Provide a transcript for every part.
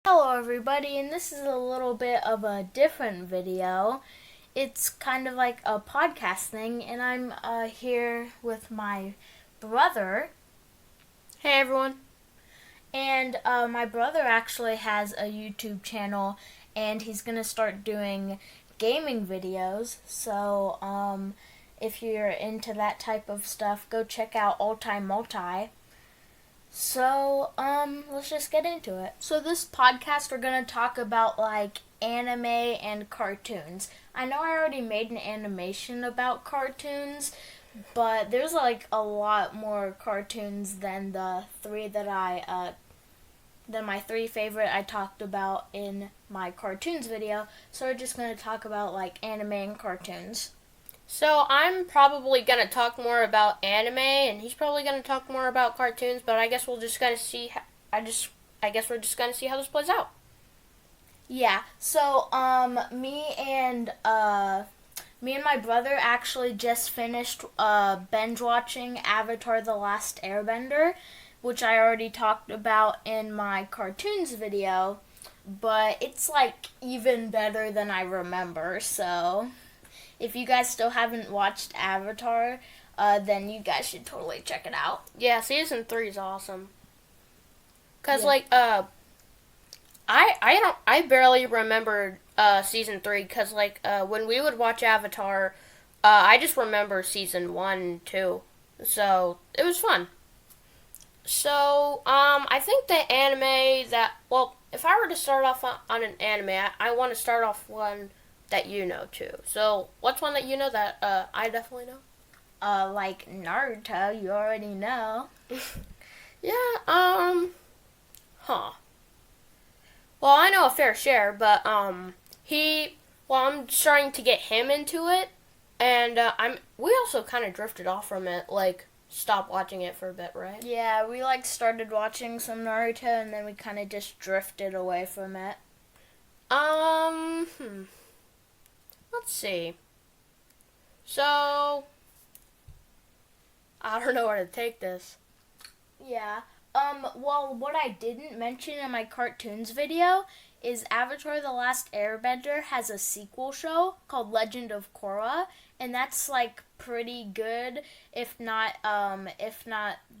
Hello everybody, and this is a little bit of a different video. It's kind of like a podcast thing, and I'm here with my brother. Hey everyone. And my brother actually has a YouTube channel, and he's going to start doing gaming videos. So if you're into that type of stuff, go check out Multi. So, let's just get into it. So this podcast we're gonna talk about like anime and cartoons. I know I already made an animation about cartoons, but there's like a lot more cartoons than the three than my three favorite I talked about in my cartoons video. So we're just gonna talk about like anime and cartoons. So I'm probably gonna talk more about anime, and he's probably gonna talk more about cartoons. But I guess we'll just gotta see. I guess we're just gonna see how this plays out. Yeah. So, me and my brother actually just finished binge watching Avatar: The Last Airbender, which I already talked about in my cartoons video, but it's like even better than I remember. So, if you guys still haven't watched Avatar, then you guys should totally check it out. Yeah, season 3 is awesome. Cause Yeah. I barely remembered season 3. Cause when we would watch Avatar, I just remember season 1 and 2. So it was fun. So I think the anime if I were to start off on an anime, I want to start off one that you know too. So what's one that you know that I definitely know? Like Naruto, you already know. Yeah. Huh. Well, I know a fair share, but I'm starting to get him into it, and we also kind of drifted off from it, like stopped watching it for a bit, right? Yeah, we like started watching some Naruto and then we kind of just drifted away from it. Um, hmm. Let's see. So, I don't know where to take this. Yeah. Well, what I didn't mention in my cartoons video is Avatar: The Last Airbender has a sequel show called Legend of Korra, and that's like pretty good, if not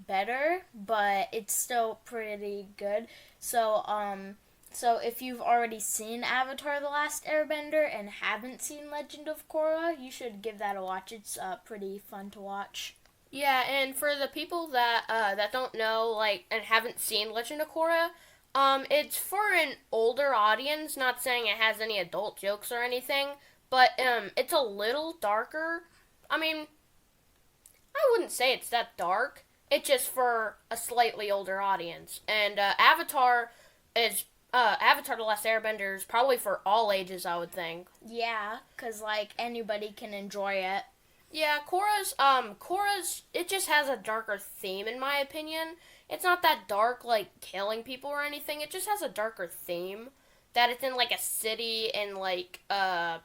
better, but it's still pretty good. So if you've already seen Avatar: The Last Airbender and haven't seen Legend of Korra, you should give that a watch. It's pretty fun to watch. Yeah, and for the people that don't know, and haven't seen Legend of Korra, it's for an older audience. Not saying it has any adult jokes or anything, but it's a little darker. I mean, I wouldn't say it's that dark. It's just for a slightly older audience. And Avatar: The Last Airbender is probably for all ages, I would think. Yeah, 'cause like anybody can enjoy it. Yeah, Korra's, it just has a darker theme in my opinion. It's not that dark, like killing people or anything. It just has a darker theme. That it's in like a city and like a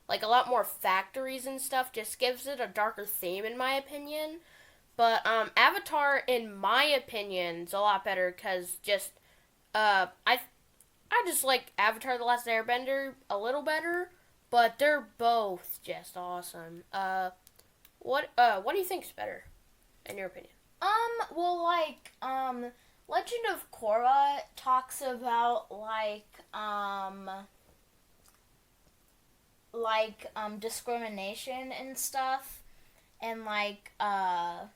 lot more factories and stuff just gives it a darker theme in my opinion. But Avatar, in my opinion, is a lot better because just uh, I I just like Avatar: The Last Airbender a little better, but they're both just awesome. What do you think's better, in your opinion? Well, Legend of Korra talks about discrimination and stuff, and Well,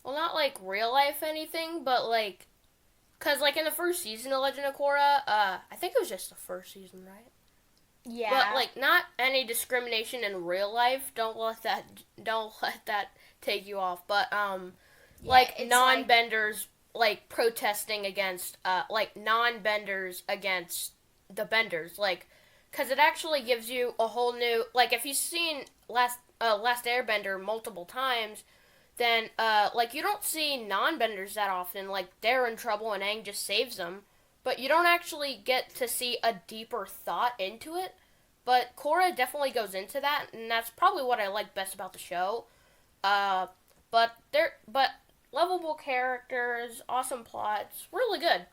not like real life anything, but cause in the first season of Legend of Korra, I think it was just the first season, right? yeah, But not any discrimination in real life. Don't let that take you off. But yeah, it's non-benders protesting against non-benders against the benders, because it actually gives you a whole new, if you've seen Last Airbender multiple times, then you don't see non-benders that often. Like, they're in trouble and Aang just saves them, but you don't actually get to see a deeper thought into it. But Korra definitely goes into that, and that's probably what I like best about the show. Uh, but lovable characters, awesome plots, really good.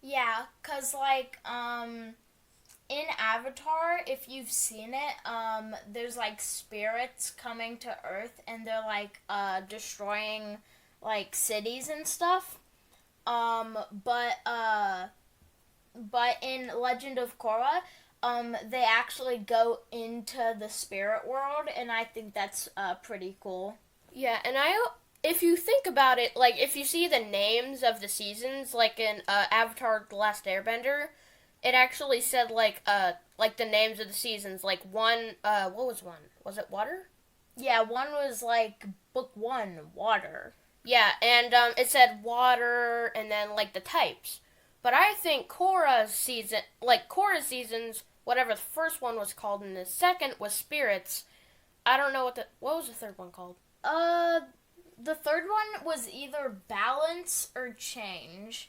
Yeah, cause like in Avatar, if you've seen it, there's like spirits coming to Earth, and they're like destroying like cities and stuff. Um, but uh, but in Legend of Korra, they actually go into the spirit world, and I think that's pretty cool. Yeah, and if you think about it, like if you see the names of the seasons, like in Avatar: The Last Airbender, it actually said like the names of the seasons. Like one, what was one? Was it water? Yeah, one was like book one, water. Yeah, and it said water, and then like the types. But I think Korra's seasons, whatever the first one was called, and the second was spirits. I don't know what was the third one called. Uh, the third one was either balance or change.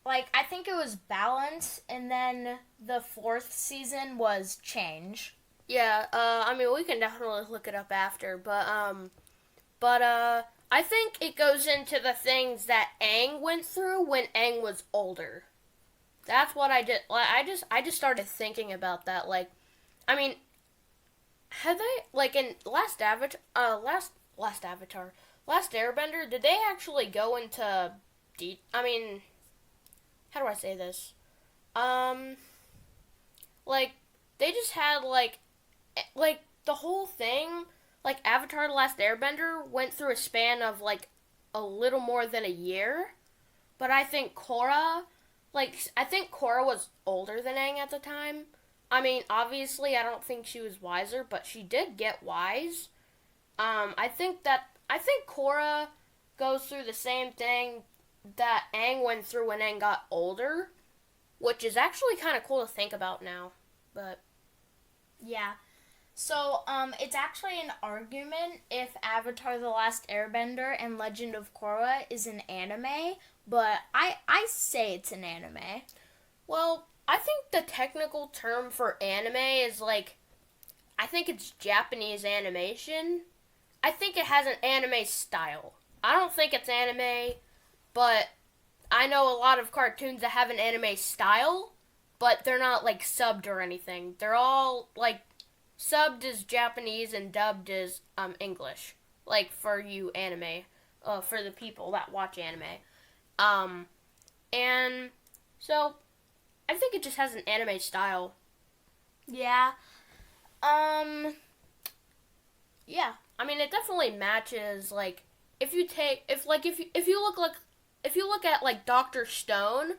Like I think it was balance, and then the fourth season was change. Yeah, I mean we can definitely look it up after, but I think it goes into the things that Aang went through when Aang was older. That's what I did. Like, I just started thinking about that. Like, I mean, had they like in last Avatar, last Airbender? Did they actually go into I mean, how do I say this? Um, like they just had like the whole thing. Like Avatar: The Last Airbender went through a span of like a little more than a year, but I think Korra was older than Aang at the time. I mean, obviously, I don't think she was wiser, but she did get wise. I think Korra goes through the same thing that Aang went through when Aang got older, which is actually kind of cool to think about now. But Yeah. So, it's actually an argument if Avatar: The Last Airbender and Legend of Korra is an anime, but I say it's an anime. well, I think the technical term for anime is like I think it's Japanese animation. I think it has an anime style. I don't think it's anime, but I know a lot of cartoons that have an anime style, but they're not like subbed or anything. They're all like subbed is Japanese and dubbed is English. Like for you anime, for the people that watch anime. Um and so I think it just has an anime style. Yeah. Um, yeah. I mean, it definitely matches. Like, if you look if you look at like Doctor Stone,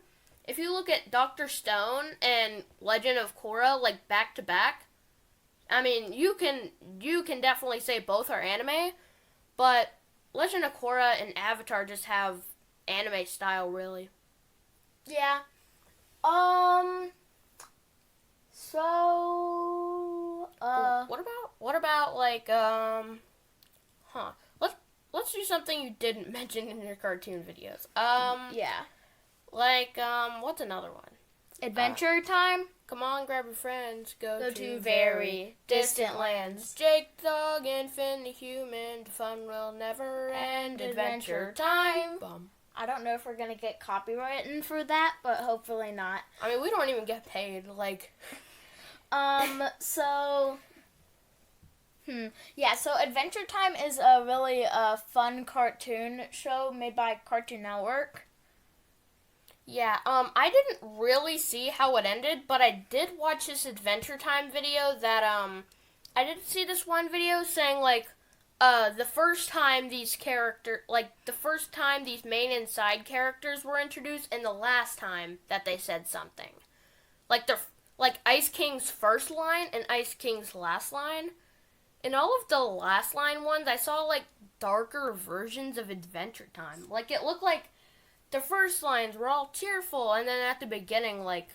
if you look at Doctor Stone and Legend of Korra like back to back, I mean, you can definitely say both are anime, but Legend of Korra and Avatar just have anime style really. Yeah. Um, so, What about like huh? Let's do something you didn't mention in your cartoon videos. yeah. Like what's another one? Adventure Time? Come on, grab your friends, Go to very distant lands. Jake the dog and Finn the human, the fun will never end. Adventure time. Bum. I don't know if we're gonna get copyrighted for that, but hopefully not. I mean, we don't even get paid. Like, So, yeah, so Adventure Time is a really fun cartoon show made by Cartoon Network. yeah, I didn't really see how it ended, but I did watch this Adventure Time video that, I did see this one video saying, like, the first time the first time these main and side characters were introduced, and the last time that they said something. Like Ice King's first line and Ice King's last line. In all of the last line ones, I saw, like, darker versions of Adventure Time. Like, it looked like the first lines were all cheerful, and then at the beginning, like,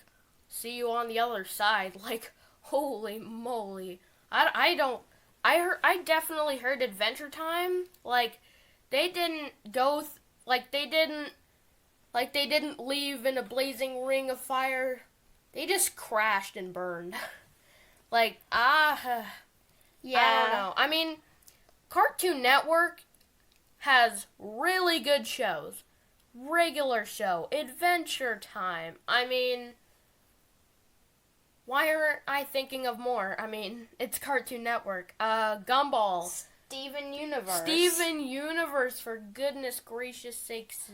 see you on the other side. Like, holy moly. I definitely heard Adventure Time. Like, they didn't go, like, they didn't leave in a blazing ring of fire. They just crashed and burned. Like, Yeah. I don't know. I mean, Cartoon Network has really good shows. regular show, Adventure Time. I mean, why aren't I thinking of more? I mean, it's Cartoon Network. Gumball. Steven Universe. Steven Universe, for goodness gracious sakes.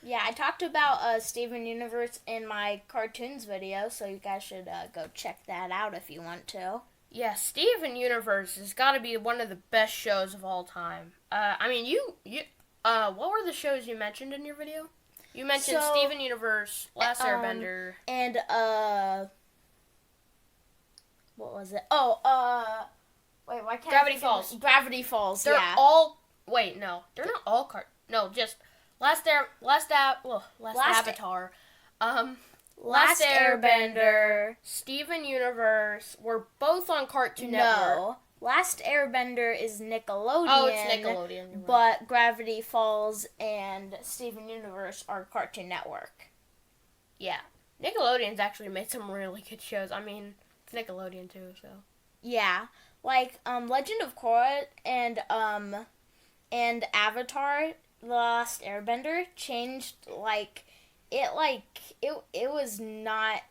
Yeah, I talked about Steven Universe in my cartoons video, so you guys should go check that out if you want to. Yeah, Steven Universe has got to be one of the best shows of all time. I mean, what were the shows you mentioned in your video? You mentioned Steven Universe, Last Airbender, and what was it? Oh, wait, why can't Gravity I Falls. Gravity Falls. They're yeah. all. Wait, no, they're not all just Last Avatar. Last Airbender, Steven Universe were both on Cartoon Network. No, Last Airbender is Nickelodeon. Oh, it's Nickelodeon. But Gravity Falls and Steven Universe are Cartoon Network. Yeah, Nickelodeon's actually made some really good shows. I mean, it's Nickelodeon too, so. Yeah, like Legend of Korra and Avatar: The Last Airbender changed it was not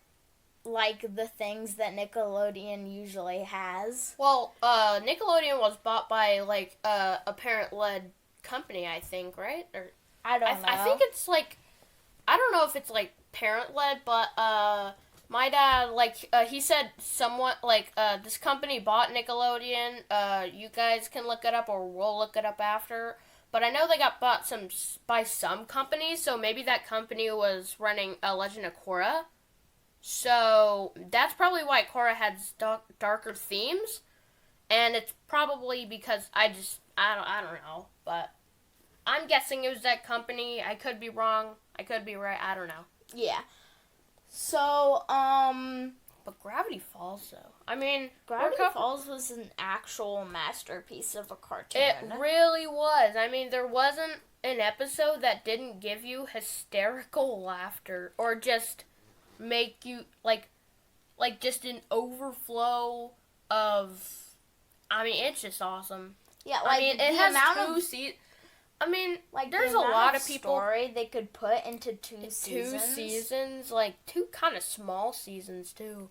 like the things that Nickelodeon usually has. Well, Nickelodeon was bought by like a parent-led company, I think, right? Or I don't know. I think it's like, I don't know if it's like parent-led, but my dad he said somewhat like this company bought Nickelodeon. You guys can look it up, or we'll look it up after. But I know they got bought by some companies, so maybe that company was running a Legend of Korra. So that's probably why Korra has darker themes, and it's probably because I don't know, but I'm guessing it was that company. I could be wrong. I could be right. I don't know. Yeah. So But Gravity Falls, though. I mean, Gravity Falls was an actual masterpiece of a cartoon. It really was. I mean, there wasn't an episode that didn't give you hysterical laughter or just make you like just an overflow of. I mean, it's just awesome. Yeah, like I mean, it has two seasons. I mean, like there's a lot of people story they could put into two seasons. Two seasons, like two kind of small seasons too.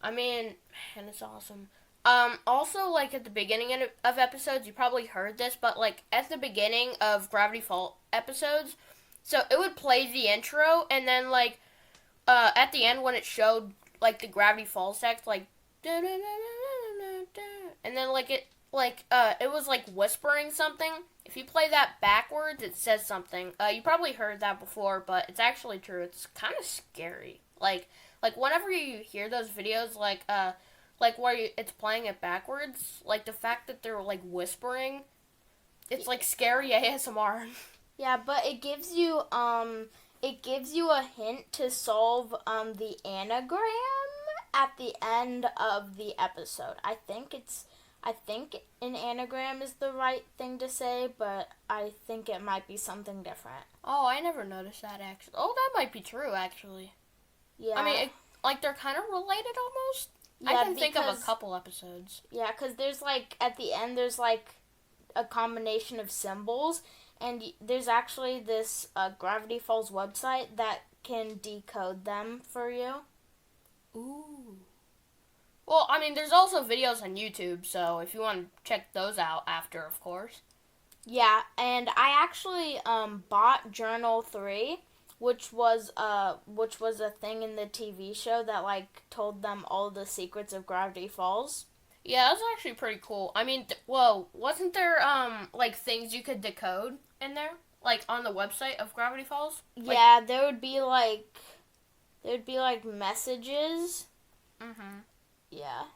I mean, man, it's awesome. Also, like at the beginning of episodes, you probably heard this, but like at the beginning of Gravity Falls episodes, so it would play the intro, and then like at the end when it showed like the Gravity Falls text, like and then like it was like whispering something. If you play that backwards, it says something. You probably heard that before, but it's actually true. It's kind of scary. Like whenever you hear those videos, like where it's playing it backwards, like the fact that they're like whispering, it's like scary ASMR. Yeah, but it gives you a hint to solve the anagram at the end of the episode. I think an anagram is the right thing to say, but I think it might be something different. Oh, I never noticed that, actually. Oh, that might be true, actually. Yeah. I mean, they're kind of related, almost. Yeah, I can think of a couple episodes. Yeah, because there's, at the end, there's, a combination of symbols, and there's actually this Gravity Falls website that can decode them for you. Ooh. Well, I mean, there's also videos on YouTube, so if you want to check those out after, of course. Yeah, and I actually bought Journal 3, which was a thing in the TV show that told them all the secrets of Gravity Falls. Yeah, that was actually pretty cool. I mean, wasn't there things you could decode in there, on the website of Gravity Falls? Yeah, there would be messages. Mhm. Yeah.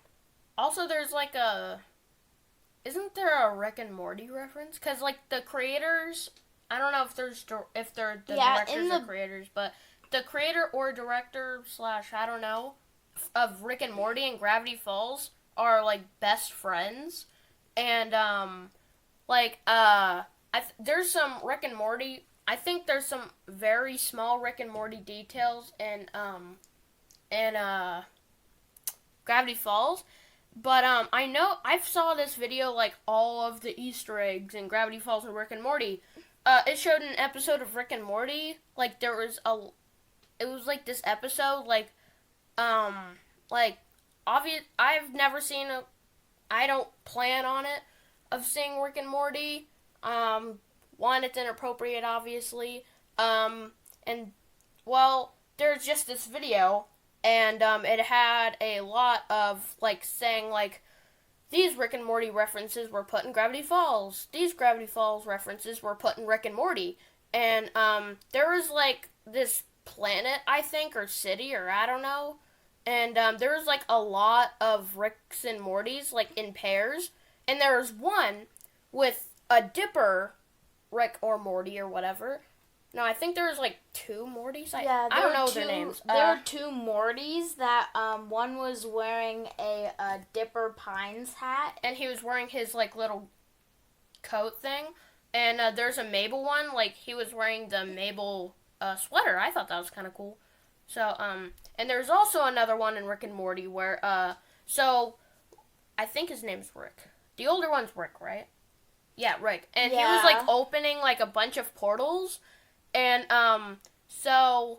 Also, there's isn't there a Rick and Morty reference? Because the creators, I don't know if they're the directors or creators, but the creator or director / I don't know of Rick and Morty and Gravity Falls are best friends, and there's some Rick and Morty. I think there's some very small Rick and Morty details in Gravity Falls, but I saw this video all of the Easter eggs in Gravity Falls and Rick and Morty, it showed an episode of Rick and Morty. Like it was like this episode, um, like obvious. I've never seen a. I don't plan on it of seeing Rick and Morty. One, it's inappropriate, obviously. And well, there's just this video, and it had a lot of like saying like these Rick and Morty references were put in Gravity Falls. These Gravity Falls references were put in Rick and Morty. And there was like this planet, I think, or city, or I don't know. And there was like a lot of Ricks and Mortys, like in pairs. And there was one with a Dipper Rick or Morty or whatever. No, I think there was like two Mortys. I don't know their names. There were two Mortys that one was wearing a Dipper Pines hat. And he was wearing his like little coat thing. And there's a Mabel one, like he was wearing the Mabel sweater. I thought that was kind of cool. So and there's also another one in Rick and Morty where so I think his name's Rick. The older one's Rick, right? Yeah, Rick. And he was like opening like a bunch of portals. And so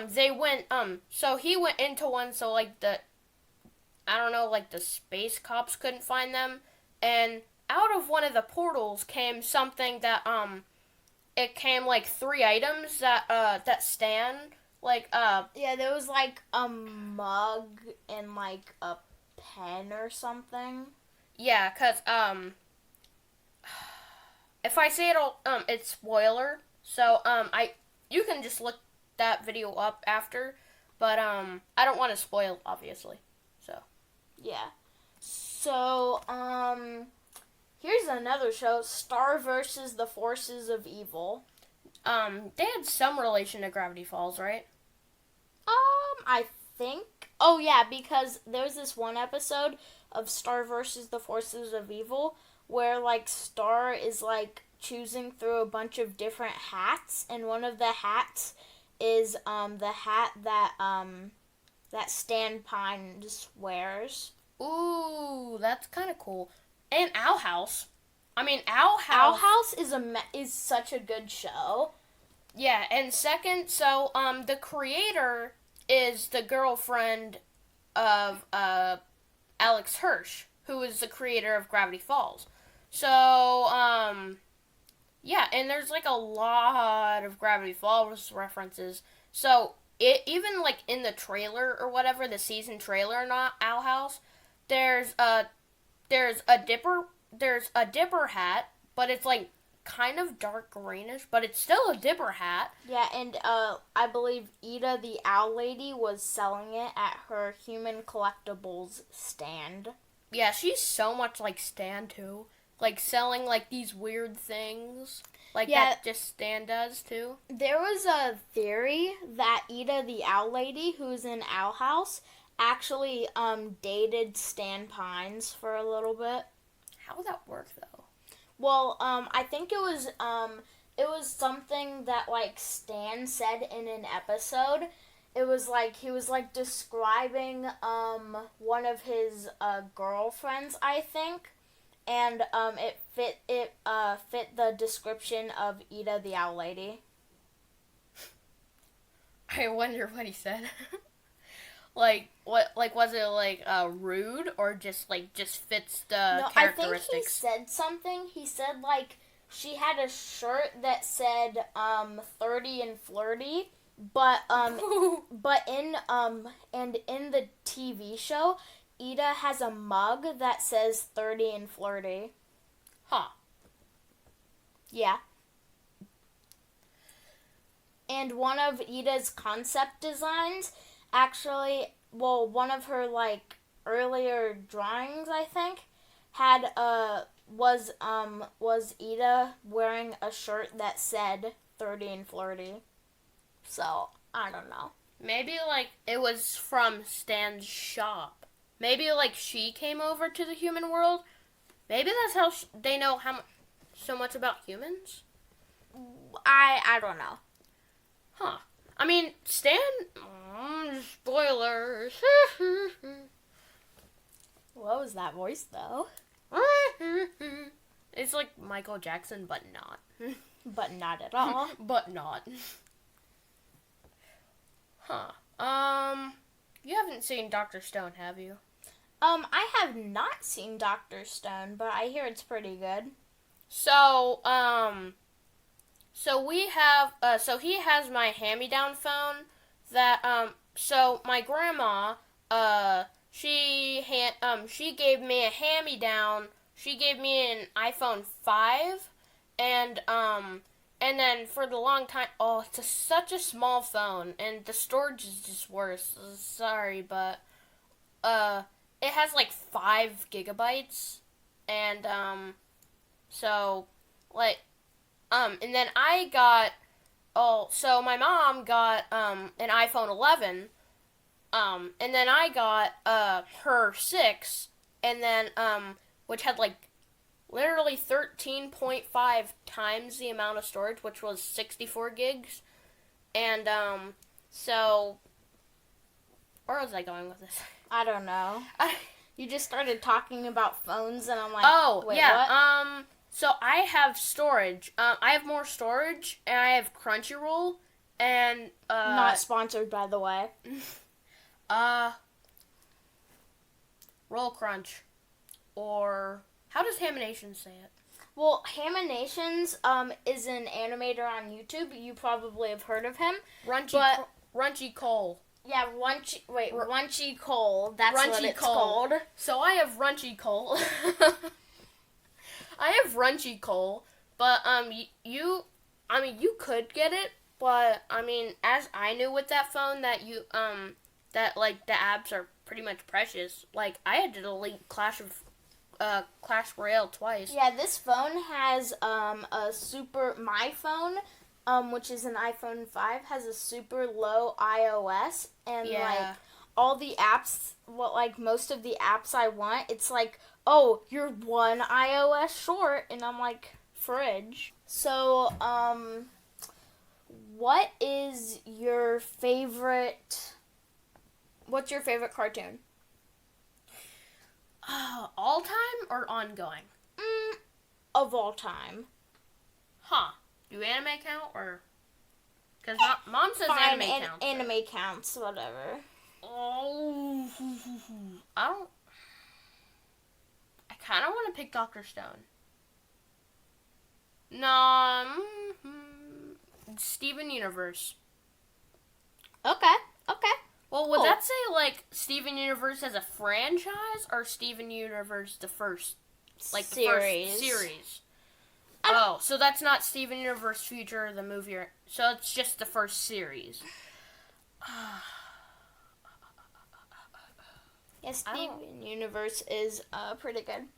they went so he went into one, so like the I don't know, like the space cops couldn't find them, and out of one of the portals came something that it came like three items that stand like yeah, there was like a mug and like a pen or something. Yeah, cuz if I say it's spoiler. So, you can just look that video up after, but, I don't want to spoil, obviously, so. Yeah. So, here's another show, Star versus the Forces of Evil. They had some relation to Gravity Falls, right? I think, oh yeah, because there's this one episode of Star versus the Forces of Evil where, like, Star is, like, choosing through a bunch of different hats, and one of the hats is the hat that Stan Pines wears. Ooh, that's kind of cool. And Owl House. I mean, Owl House is such a good show. Yeah, and second, so the creator is the girlfriend of Alex Hirsch, who is the creator of Gravity Falls. So yeah, and there's like a lot of Gravity Falls references. So it even like in the trailer or whatever, the season trailer, not Owl House, there's a Dipper hat, but it's like kind of dark greenish, but it's still a Dipper hat. Yeah, and I believe Ida the Owl Lady was selling it at her Human Collectibles stand. Yeah, she's so much like Stan too. Like, selling, like, these weird things. Like, that just Stan does, too. There was a theory that Ida the Owl Lady, who's in Owl House, actually, dated Stan Pines for a little bit. How would that work, though? Well, I think it was something that, like, Stan said in an episode. It was, like, he was, like, describing, one of his, girlfriends, I think. And it fit the description of Ida the Owl Lady. I wonder what he said. Like what? Like was it like rude or just fits the characteristics? I think he said something. He said like she had a shirt that said 30 and flirty, but in the TV show, Ida has a mug that says 30 and flirty. Huh. Yeah. And one of Ida's concept designs, actually, well, one of her, like, earlier drawings, I think, had, was Ida wearing a shirt that said 30 and flirty. So, I don't know. Maybe, like, it was from Stan's shop. Maybe, like, she came over to the human world. Maybe that's how they know so much about humans. I don't know. Huh. I mean, Stan... spoilers. What was that voice, though? It's like Michael Jackson, but not. But not at all. But not. Huh. You haven't seen Dr. Stone, have you? I have not seen Dr. Stone, but I hear it's pretty good. So we have, so he has my hand-me-down phone that, so my grandma, she gave me a hand-me-down. She gave me an iPhone 5, and then for the long time, it's such a small phone, and the storage is just worse. Sorry, but, it has like 5 gigabytes, and, so, like, and then I got, so my mom got, an iPhone 11, and then I got, her 6, and then, which had, like, literally 13.5 times the amount of storage, which was 64 gigs, and, so, where was I going with this? I don't know. You just started talking about phones, and I'm like, wait, yeah, what? So I have storage. I have more storage, and I have Crunchyroll, and Not sponsored, by the way. Roll Crunch, or how does Hamination say it? Well, Haminations is an animator on YouTube. You probably have heard of him. Runchy Cole. Yeah, Runchy Cole. That's Runchy what it's Cole. called. So I have Runchy Cole. I have Runchy Cole, but you could get it, but I mean, as I knew with that phone that that like the apps are pretty much precious. Like I had to delete Clash Royale twice. Yeah, this phone has my phone, which is an iPhone 5, has a super low iOS, and like all the apps, most of the apps I want, it's like, oh, you're one iOS short, and I'm like, fridge. So, what's your favorite cartoon? All time or ongoing? Of all time. Huh. Do anime count, or? Because Mom says Fine, anime counts. Anime counts, whatever. Oh, I kind of want to pick Dr. Stone. No, Steven Universe. Okay. Well, would that say, like, Steven Universe as a franchise, or Steven Universe the first, like, the first series? Oh, so that's not Steven Universe Future, the movie, so it's just the first series. Yeah, Steven Universe is pretty good.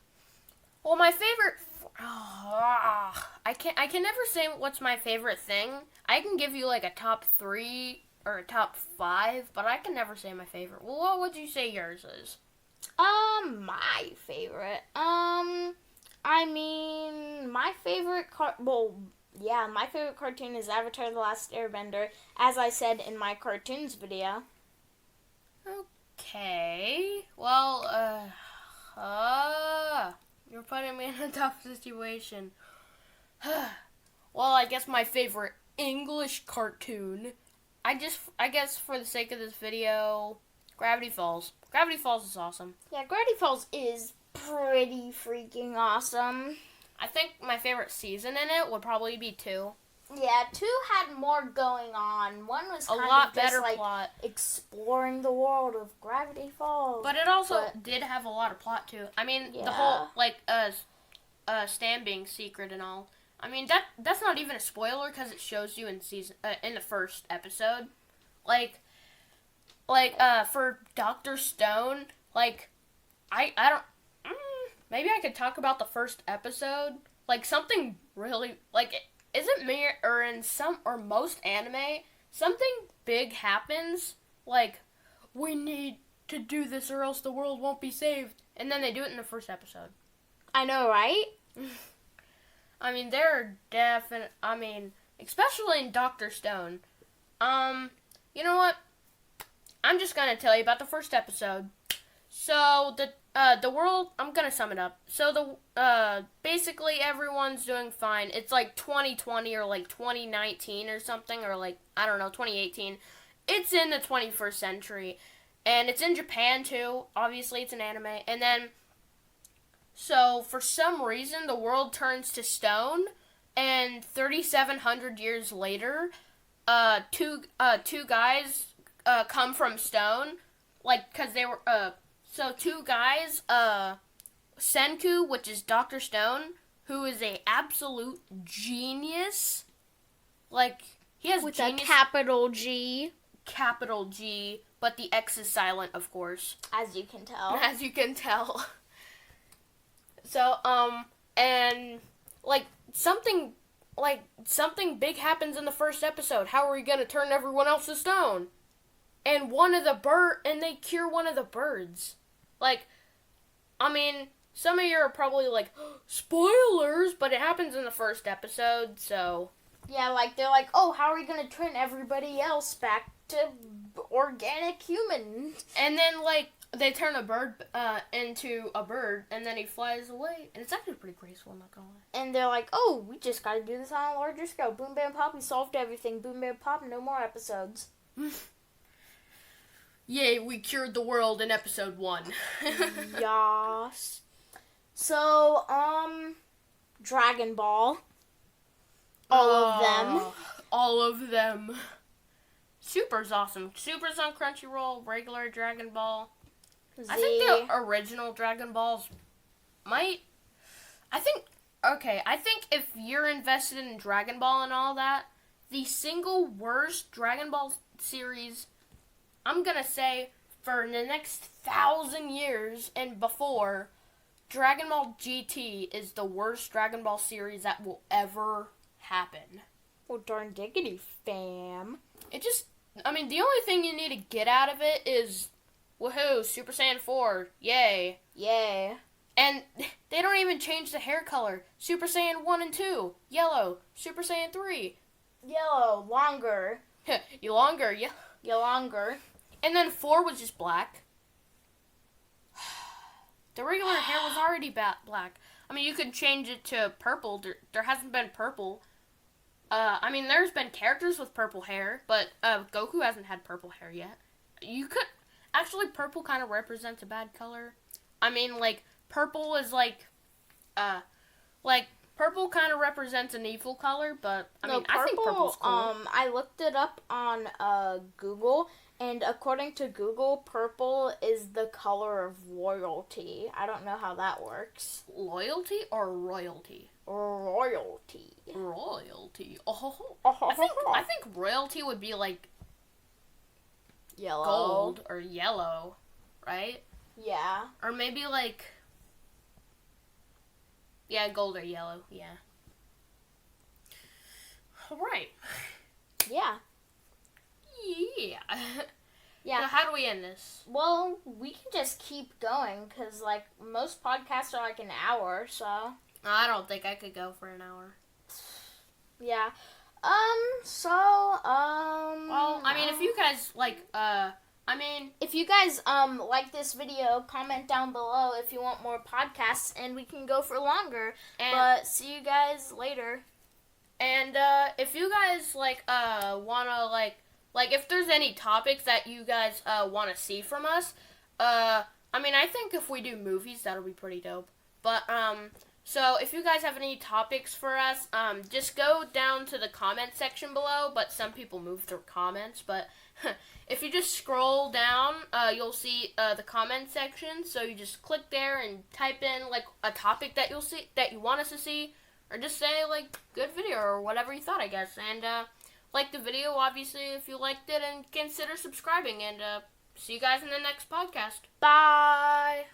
Well, my favorite... I can never say what's my favorite thing. I can give you, like, a top 3 or a top 5, but I can never say my favorite. Well, what would you say yours is? My favorite. My favorite my favorite cartoon is Avatar: The Last Airbender, as I said in my cartoons video. Okay. Well, you're putting me in a tough situation. Well, I guess my favorite English cartoon, I guess for the sake of this video, Gravity Falls. Gravity Falls is awesome. Yeah, Gravity Falls is pretty freaking awesome. I think my favorite season in it would probably be 2. Yeah, 2 had more going on. 1 was kind a lot of just better like plot, exploring the world of Gravity Falls. but it also did have a lot of plot too. I mean, the whole Stan being secret and all. I mean that's not even a spoiler because it shows you in the first episode. For Dr. Stone, like I don't. Maybe I could talk about the first episode. Like something really isn't me or in some or most anime, something big happens, like, we need to do this or else the world won't be saved. And then they do it in the first episode. I know, right? I mean, especially in Dr. Stone. You know what? I'm just gonna tell you about the first episode. So the world. I'm gonna sum it up. So basically everyone's doing fine. It's like 2020 or like 2019 or something, or like I don't know, 2018. It's in the 21st century, and it's in Japan too. Obviously, it's an anime. And then so for some reason the world turns to stone, and 3,700 years later, two guys come from stone, like because they were so two guys, Senku, which is Dr. Stone, who is a absolute genius. Like he has With genius, a capital G, capital G, but the X is silent, of course. as you can tell. As you can tell. So, and like something big happens in the first episode. How are we gonna turn everyone else to stone? And and they cure one of the birds. Like, I mean, some of you are probably like, spoilers, but it happens in the first episode, so. Yeah, like they're like, oh, how are we gonna turn everybody else back to organic human? And then like they turn a bird into a bird, and then he flies away, and it's actually pretty graceful. I'm not gonna lie. And they're like, oh, we just gotta do this on a larger scale. Boom, bam, pop, we solved everything. Boom, bam, pop, no more episodes. Yay, we cured the world in episode 1. Yas. So, Dragon Ball. All of them. All of them. Super's awesome. Super's on Crunchyroll, regular Dragon Ball. Z. I think the original Dragon Balls I think if you're invested in Dragon Ball and all that, the single worst Dragon Ball series, I'm gonna say, for the next 1,000 years and before, Dragon Ball GT is the worst Dragon Ball series that will ever happen. Well, darn diggity, fam. The only thing you need to get out of it is, woohoo, Super Saiyan 4, yay. Yay. And they don't even change the hair color. Super Saiyan 1 and 2, yellow. Super Saiyan 3, Yellow, longer. you longer, yeah. You longer. And then 4 was just black. The regular hair was already black. I mean, you could change it to purple. There hasn't been purple. There's been characters with purple hair, but Goku hasn't had purple hair yet. Actually, purple kind of represents a bad color. Purple is purple kind of represents an evil color, but I think purple's cool. I looked it up on Google, and according to Google, purple is the color of royalty. I don't know how that works. Loyalty or royalty? Royalty. Royalty. Oh, I think royalty would be like Yellow. gold or yellow, right? Yeah. Or maybe gold or yellow. Yeah. All right. Yeah. Yeah. Yeah. So how do we end this? Well, we can just keep going, because, most podcasts are, an hour, so. I don't think I could go for an hour. Yeah. Well, if you guys, if you guys, like this video, comment down below if you want more podcasts, and we can go for longer. But see you guys later. And, if you guys, wanna, if there's any topics that you guys, wanna see from us, I think if we do movies, that'll be pretty dope. But, so if you guys have any topics for us, just go down to the comment section below, but some people move their comments, but if you just scroll down, you'll see, the comment section, so you just click there and type in, a topic that you want us to see, or just say, good video, or whatever you thought, I guess, and, like the video, obviously, if you liked it, and consider subscribing, and, see you guys in the next podcast. Bye!